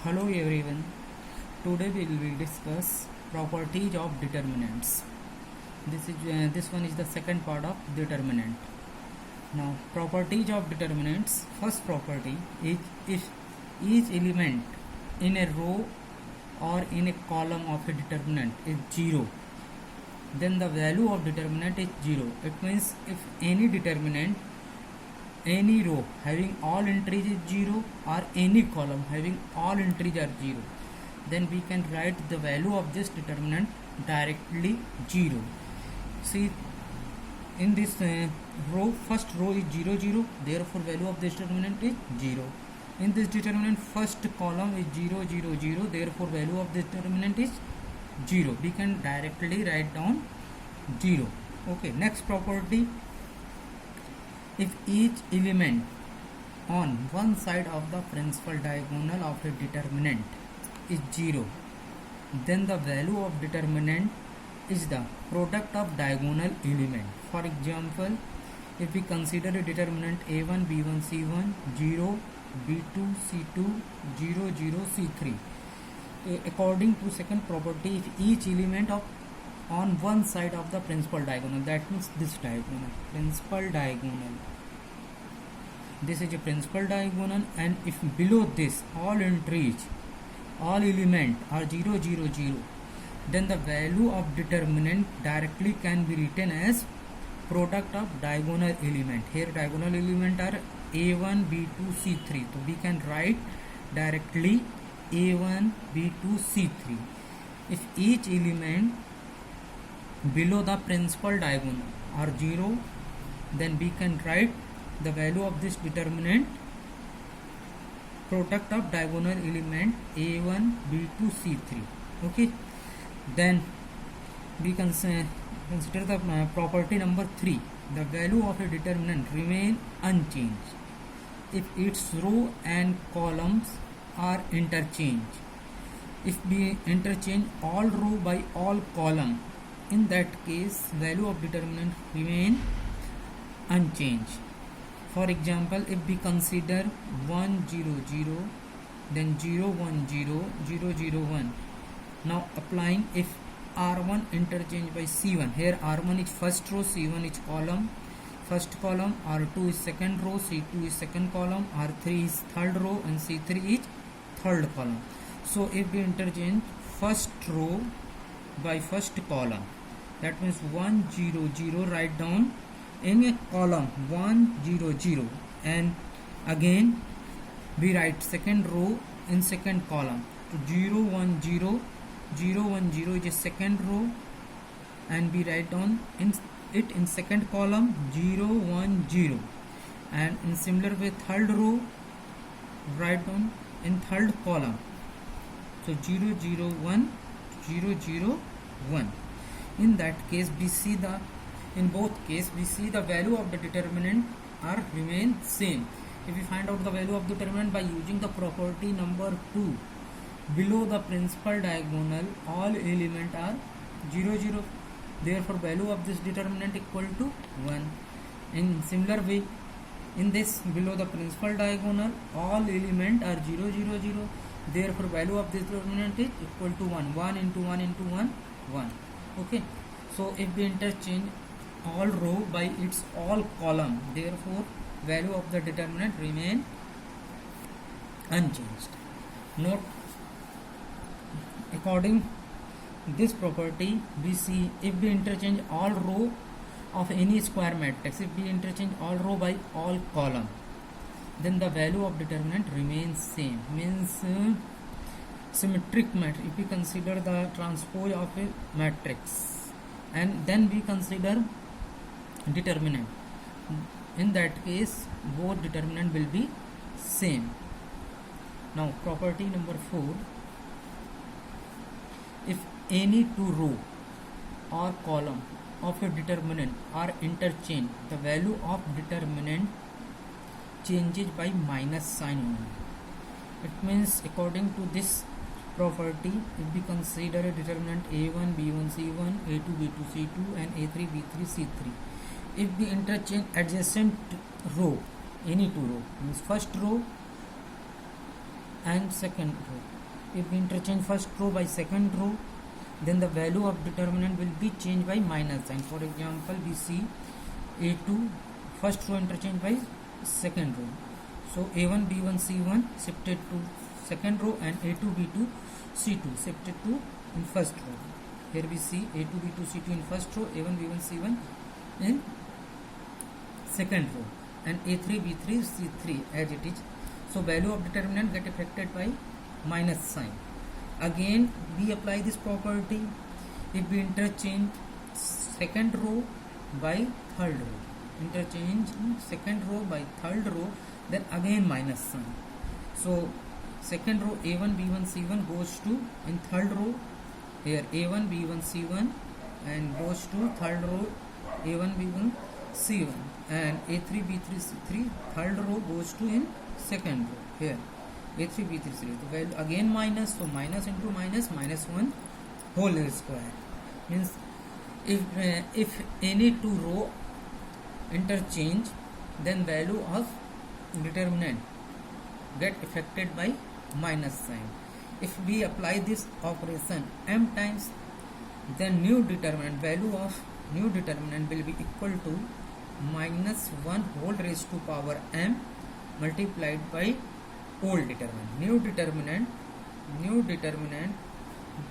Hello everyone. Today we will discuss properties of determinants. This one is the second part of determinant. Now properties of determinants. First property is if each element in a row or in a column of a determinant is 0, then the value of determinant is 0. It means if any determinant, any row having all entries is 0 or any column having all entries are 0, then we can write the value of this determinant directly 0. See, in this row, first row is 0 0, therefore value of this determinant is 0. In this determinant, first column is 0 0 0, therefore value of this determinant is 0. We can directly write down 0. Okay, next property, if each element on one side of the principal diagonal of a determinant is 0, then the value of determinant is the product of diagonal element. For example, if we consider a determinant a1 b1 c1 0 b2 c2 0 0 c3, according to second property, if each element of on one side of the principal diagonal, that means this diagonal, principal diagonal, this is a principal diagonal, and if below this all entries, all element are 0 0 0, then the value of determinant directly can be written as product of diagonal element. Here diagonal element are a1 b2 c3, so we can write directly a1 b2 c3. If each element below the principal diagonal are 0, then we can write the value of this determinant product of diagonal element a1 b2 c3. Okay, then we can consider the property number 3. The value of a determinant remain unchanged if its row and columns are interchanged. If we interchange all row by all column, in that case value of determinant remain unchanged. For example, if we consider 1 0 0, then 0 1 0 0 0 1. Now applying, if r1 interchange by c1, here r1 is first row, c1 is column, first column, r2 is second row, c2 is second column, r3 is third row, and c3 is third column. So if we interchange first row by first column, that means 1 0 0, write down in a column 1 0 0, and again we write second row in second column. So 0 1 0 0 1 0 is a second row, and we write down in second column 0 1 0, and in similar way third row write down in third column, so 0 0 1 0 0 1. In that case we see the, in both case we see the value of the determinant are remain same. If we find out the value of determinant by using the property number 2, below the principal diagonal all element are 0 0, therefore value of this determinant equal to 1. In similar way, in this below the principal diagonal all element are 0 0 0, therefore value of this determinant is equal to 1. 1 into 1 into 1 1. Okay, so if we interchange all row by its all column, therefore value of the determinant remain unchanged. Note, according this property, we see if we interchange all row of any square matrix, if we interchange all row by all column, then the value of determinant remains same. Means symmetric matrix, if we consider the transpose of a matrix and then we consider determinant, in that case both determinant will be same. Now property number 4, if any two row or column of a determinant are interchanged, the value of determinant changes by minus sign only. It means according to this property, if we consider a determinant a1 b1 c1 a2 b2 c2 and a3 b3 c3, if we interchange adjacent row, any two row, means first row and second row. If we interchange first row by second row, then the value of determinant will be changed by minus sign. For example, we see a2 first row interchange by second row, so a1 b1 c1 shifted to second row and a2 b2 c2 shifted to in first row. Here we see a2 b2 c2 in first row, a1 b1 c1 in second row, and a3 b3 c3 as it is. So value of determinant get affected by minus sign. Again we apply this property if we interchange second row by third row. Interchange second row by third row, then again minus sign. So second row a1 b1 c1 goes to in third row, here a1 b1 c1 and goes to third row a1 b1 c1, and a3 b3 c3 third row goes to in second row, here a3 b3 c3. So value again minus, so minus into minus, minus 1 whole square. Means if any two row interchange, then value of determinant get affected by minus sign. If we apply this operation m times, then new determinant, value of new determinant will be equal to minus 1 whole raised to power m multiplied by old determinant. New determinant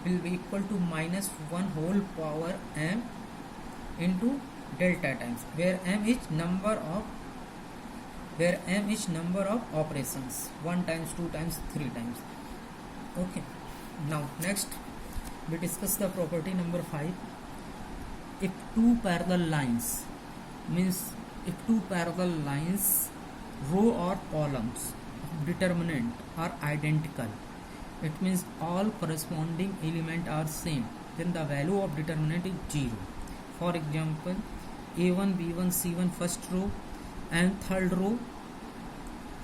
will be equal to minus 1 whole power m into delta times, where m is number of operations, 1 times, 2 times, 3 times. Okay, now next we discuss the property number 5. If two parallel lines, means if two parallel lines row or columns of determinant are identical, it means all corresponding element are same, then the value of determinant is 0. For example, a1 b1 c1 first row and third row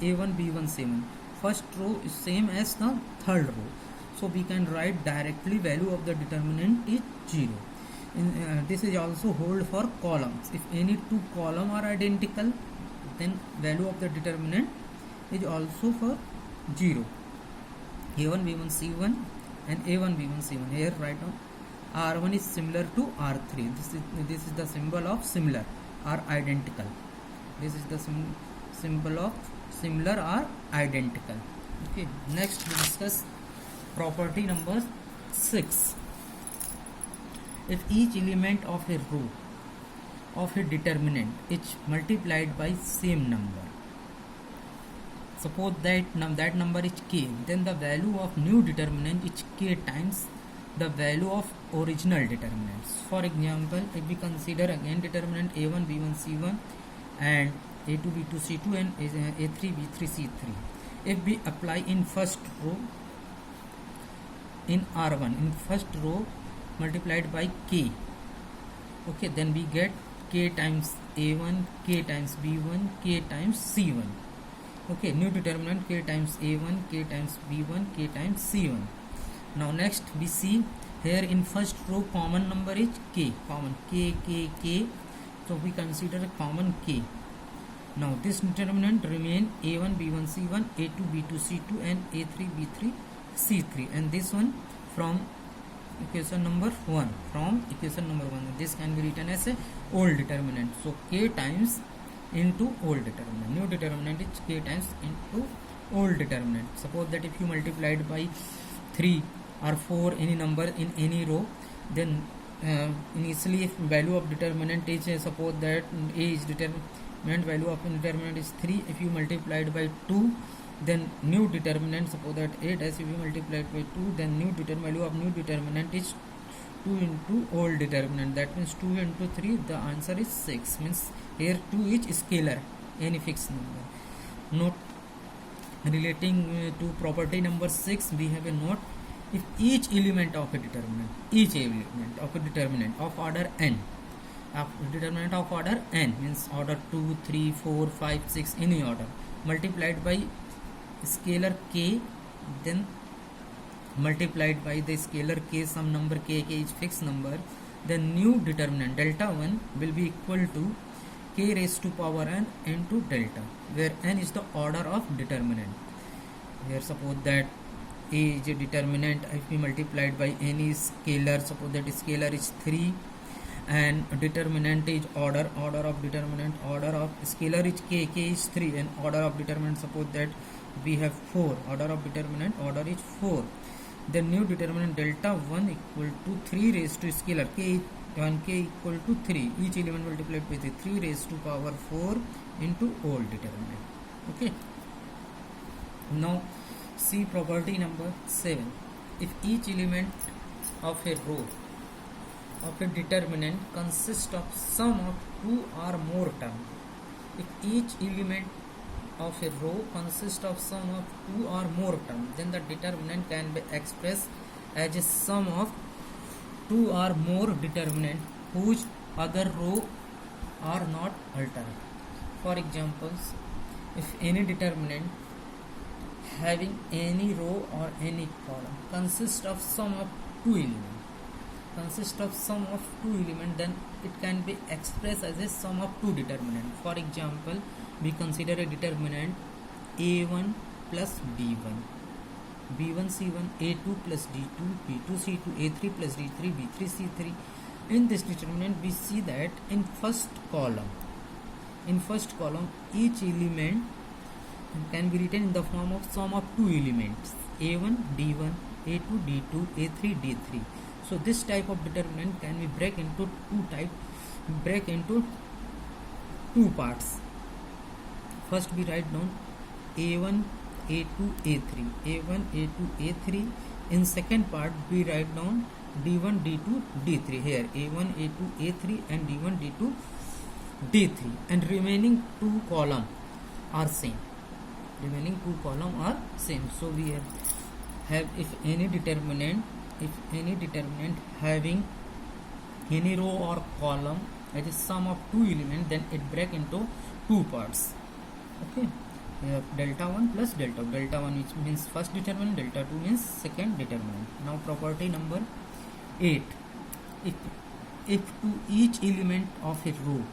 a1 b1 c1, first row is same as the third row, so we can write directly value of the determinant is 0. This is also hold for columns. If any two columns are identical, then value of the determinant is also for 0. a1 b1 c1 and a1 b1 c1. Here write down r1 is similar to r3. This is the symbol of similar or identical. This is the symbol of similar or identical. Okay, next we discuss property number 6. If each element of a row of a determinant is multiplied by same number, suppose that number is k, then the value of new determinant is k times the value of original determinants. For example, if we consider again determinant a1 b1 c1 and a2 b2 c2 and a3 b3 c3, if we apply in first row in r1, in first row multiplied by k, okay, then we get k times a1, k times b1, k times c1. Okay, new determinant k times a1, k times b1, k times c1. Now next we see here in first row common number is k, common k. So we consider common k. Now this determinant remain a1 b1 c1, a2 b2 c2 and a3 b3 c3, and this one from equation number 1. This can be written as a old determinant. So k times into old determinant. New determinant is k times into old determinant. Suppose that if you multiplied by 3 or 4 any number in any row, then initially if value of determinant is suppose that a is determinant, value of determinant is 3. If you multiplied by 2, then new determinant, suppose that a dash, if you multiplied by 2, then value of new determinant is 2 into old determinant. That means 2 into 3, the answer is 6. Means here 2 is scalar, any fixed number. Note relating to property number 6, we have a note. If each element of a determinant of order n, determinant of order n means order 2, 3, 4, 5, 6, any order, multiplied by scalar k, then multiplied by the scalar k, some number k is fixed number, then new determinant delta 1 will be equal to k raised to power n into delta, where n is the order of determinant. Here suppose that A is a determinant. If we multiplied by any scalar, suppose that scalar is 3 and determinant is order of determinant, order of scalar is k is 3 and order of determinant, suppose that we have 4, order of determinant order is 4. The new determinant delta 1 equal to 3 raised to scalar k 1k equal to 3, each element multiplied by 3 raised to power 4 into old determinant. Okay, now see property number 7. If each element of a row of a determinant consists of sum of 2 or more terms, if each element of a row consists of sum of 2 or more terms, then the determinant can be expressed as a sum of 2 or more determinant whose other row are not altered. For examples, if any determinant having any row or any column consists of sum of 2 elements, then it can be expressed as a sum of 2 determinant. For example, we consider a determinant a1 plus b1, b1 c1, a2 plus d2, b2 c2, a3 plus d3, b3 c3. In this determinant we see that in first column each element can be written in the form of sum of 2 elements a1 d1, a2 d2, a3 d3. So this type of determinant can be break into two parts. First we write down a1 a2 a3, a1 a2 a3. In second part we write down d1 d2 d3. Here a1 a2 a3 and d1 d2 d3, and remaining two column are same. So we have if any determinant having any row or column that is sum of 2 elements, then it break into two parts. Okay, we have delta 1 plus delta 1, which means first determinant, delta 2 means second determinant. Now property number 8. If to each element of a row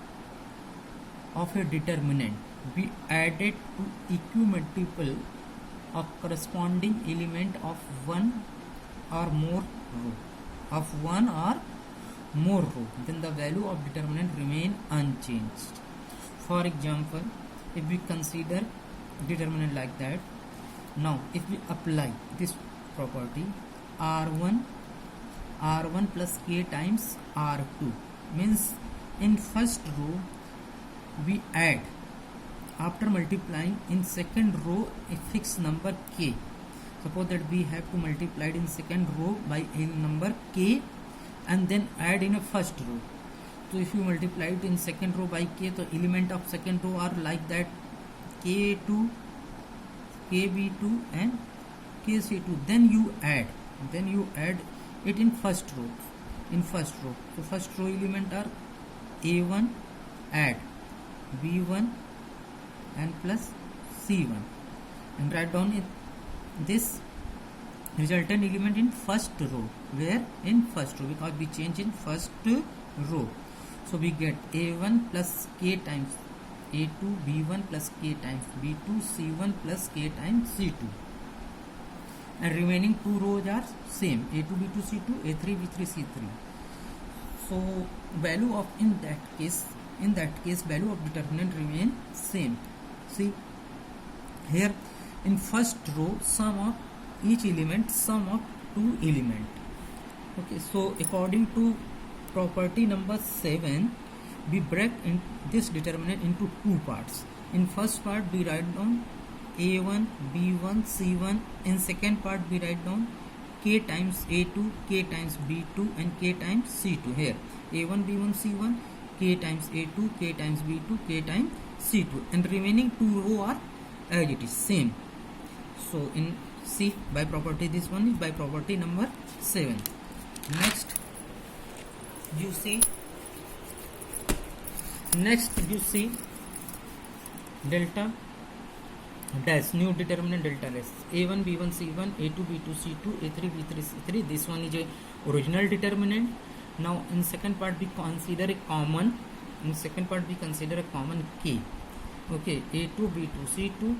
of a determinant be added to equimultiple of corresponding element of one or more row, then the value of determinant remain unchanged. For example, if we consider determinant like that, now if we apply this property r1 plus k times r2, means in first row we add, after multiplying in second row a fixed number k. Suppose that we have to multiply in second row by a number k and then add in a first row. So if you multiply it in second row by k, the element of second row are like that k2, kb2 and kc2. Then you add it in first row. So first row element are a1, add b1 and plus c1, and write down this resultant element in first row. Where? In first row, because we change in first row. So we get a1 plus k times a2, b1 plus k times b2, c1 plus k times c2, and remaining two rows are same, a2 b2 c2, a3 b3 c3. So value of in that case value of determinant remain same. See here, in first row sum of each element, sum of 2 element. Okay, so according to property number 7, we break in this determinant into two parts. In first part we write down a1 b1 c1. In second part we write down k times a2, k times b2 and k times c2. Here a1 b1 c1, k times a2, k times b2, k times c2, and remaining two row are as it is same. So in C by property, this one is by property number 7. Next you see delta dash, new determinant delta dash, a1 b1 c1, a2 b2 c2, a3 b3 c3. This one is a original determinant. Now in second part we consider a common k. Okay, a2 b2 c2,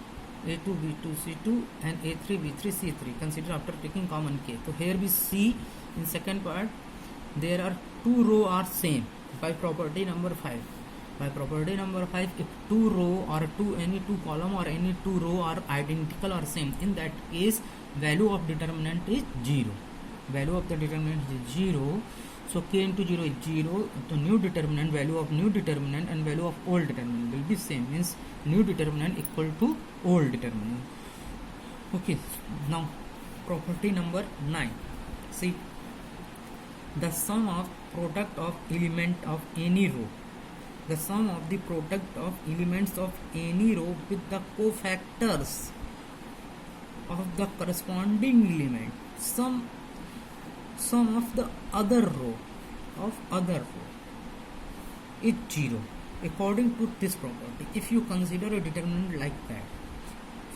A2 B2 C2 and A3 B3 C3. Consider after taking common k. So here we see in second part there are two row are same by property number 5. By property number 5, if two row or any two column or any two row are identical or same, in that case value of determinant is 0. Value of the determinant is 0. So k into 0 is 0. So new determinant, value of new determinant and value of old determinant will be same, means new determinant equal to old determinant. Okay, now property number 9. See, the sum of product of element of any row, the sum of the product of elements of any row with the cofactors of the corresponding element, sum of the other row is 0 according to this property. If you consider a determinant like that,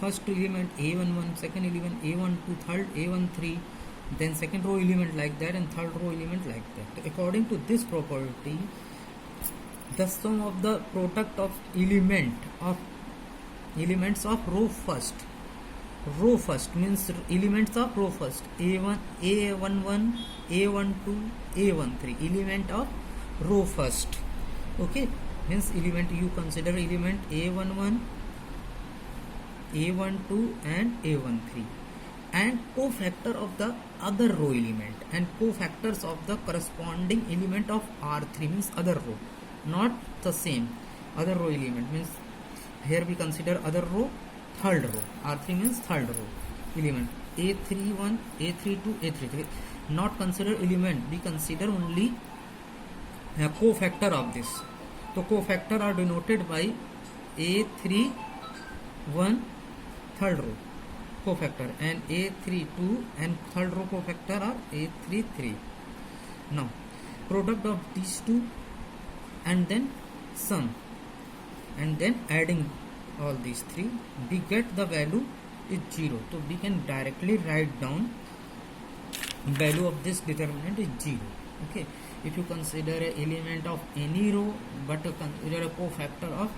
first element a11, second element a12, third a13, then second row element like that and third row element like that, according to this property, the sum of the product of elements of row first means elements of row first, a1 a11 a12 a13, element of row first. Okay, means element, you consider element a11 a12 and a13 and cofactor of the other row element and cofactors of the corresponding element of R3 means other row, not the same other row element, means here we consider other row third row, R3 means third row element, A31 A32 A33, not consider element, we consider only a cofactor of this. So cofactor are denoted by A31 third row cofactor and A32 and third row cofactor are A33. Now product of these two and then sum and then adding all these three, we get the value is 0. So we can directly write down value of this determinant is 0. Okay, if you consider an element of any row but consider a cofactor of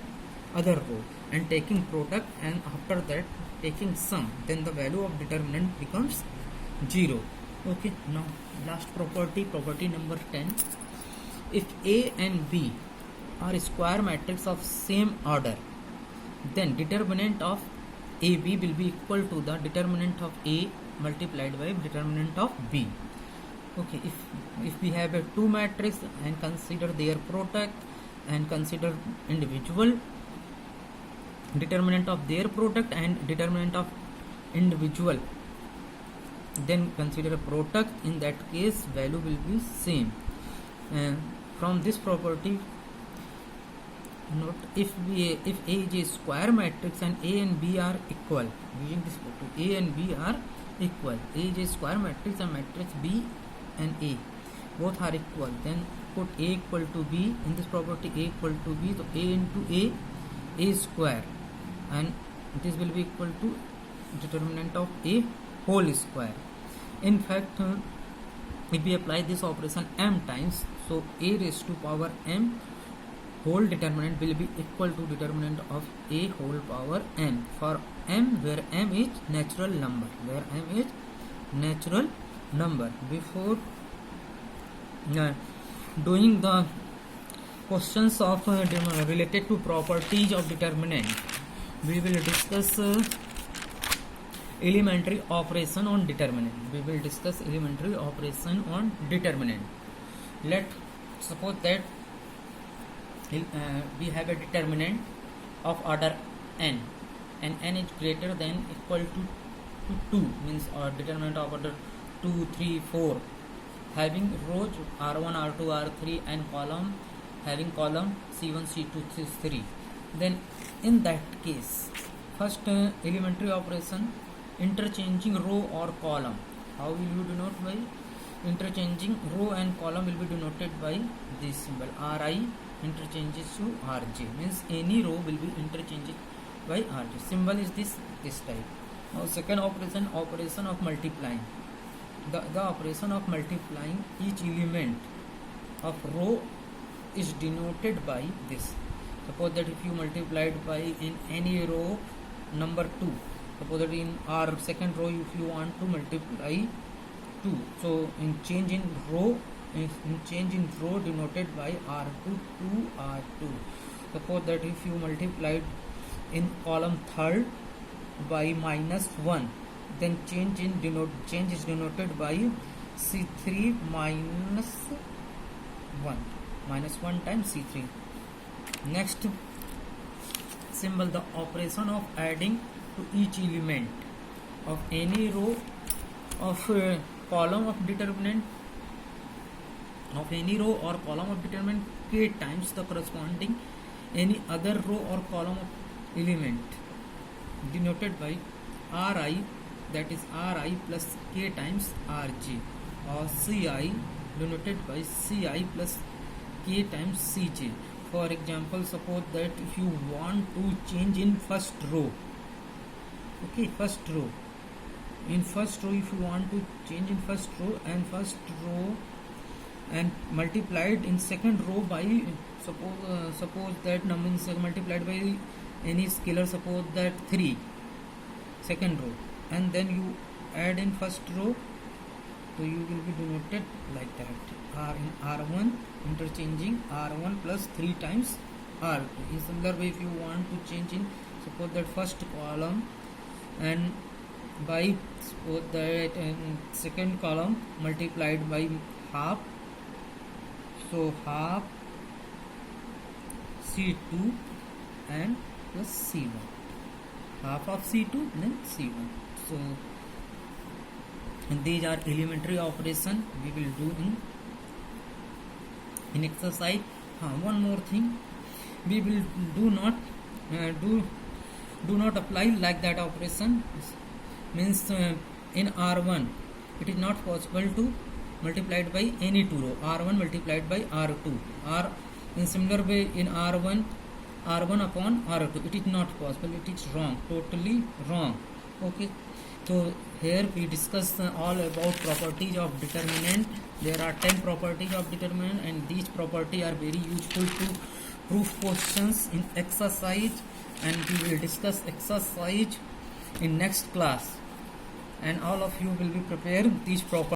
other row and taking product and after that taking sum, then the value of determinant becomes 0. Okay, now last property number 10. If A and B are square matrix of same order, then determinant of AB will be equal to the determinant of A multiplied by determinant of B. Okay, if we have a two matrix and consider their product and consider individual determinant of their product and determinant of individual, then consider a product, in that case value will be same. From this property, note, if A is a square matrix and A and B are equal, using this property, A and B are equal, A is a square matrix and matrix B and A both are equal, then put A equal to B in this property, A equal to B, so A into A square, and this will be equal to determinant of A whole square. In fact, if we apply this operation m times, so A raised to power m whole determinant will be equal to determinant of A whole power n for m, where m is natural number, Before doing the questions of related to properties of determinant, we will discuss elementary operation on determinant. Let's suppose that we have a determinant of order n and n is greater than equal to 2, means determinant of order 2, 3, 4, having rows R1, R2, R3 and column having column C1, C2, C3. Then in that case, first elementary operation, interchanging row or column. How will you denote? By interchanging row and column will be denoted by this symbol Ri interchanges to Rj, means any row will be interchanged by Rj. Symbol is this type. Now second operation of multiplying. The operation of multiplying each element of row is denoted by this. Suppose that if you multiplied by in any row number 2. Suppose that in our second row if you want to multiply 2, so in change in row denoted by R2 to R2. Suppose that if you multiplied in column third by -1, then change is denoted by C3 -1 times C3. Next symbol, the operation of adding to each element of any row of column of determinant of any row or column of determinant k times the corresponding any other row or column of element denoted by Ri, that is Ri plus k times Rj, or Ci denoted by Ci plus k times Cj. For example, suppose that if you want to change in first row, okay, in first row if you want to change in first row and multiplied in second row by suppose that number is multiplied by any scalar, suppose that 3, second row, and then you add in first row, so you will be denoted like that, in R1 interchanging R1 plus 3 times R2. In similar way, if you want to change in suppose that first column and by suppose that second column multiplied by half, so half C2 and plus C1, half of C2 then C1. So and these are elementary operation we will do in exercise. One more thing, we will do not apply like that operation, means in R1 it is not possible to multiplied by any two row, R1 multiplied by R2, or in similar way in R1 upon R2, it is not possible, it is wrong, totally wrong. Okay, so here we discuss all about properties of determinant. There are 10 properties of determinant, and these properties are very useful to proof questions in exercise, and we will discuss exercise in next class, and all of you will be prepared these properties.